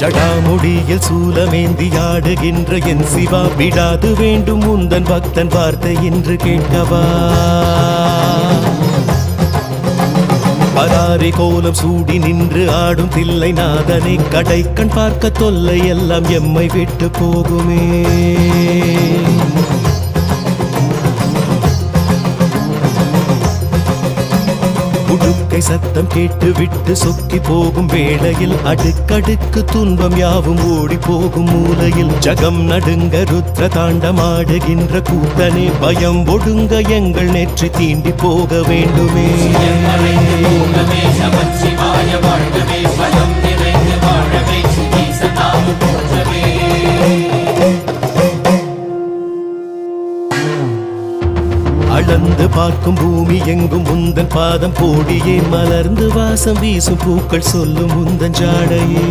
ஜடாமுடியில் சூலமேந்தி ஆடுகின்ற என் சிவா விடாது வேண்டும் உந்தன் பக்தன் வார்த்தை என்று கேட்கவா பராரி கோலம் சூடி நின்று ஆடும் தில்லை நாதனை கடை கண் பார்க்க தொல்லை எல்லாம் எம்மை விட்டு போகுமே உடுக்கை சத்தம் கேட்டு விட்டு சொக்கி போகும் வேளையில் அடுக்கடுக்கு துன்பம் யாவும் ஓடி போகும் மூலையில் ஜகம் நடுங்க ருத்ர தாண்டமாடுகின்ற கூத்தனே பயம் ஒடுங்க எங்கள் நெற்றி தீண்டி போக வேண்டுமே அளந்து பார்க்கும் பூமி எங்கும் உந்தன் பாதம் போடியே மலர்ந்து வாசம் வீசும் பூக்கள் சொல்லும் உந்தன் ஜாடையே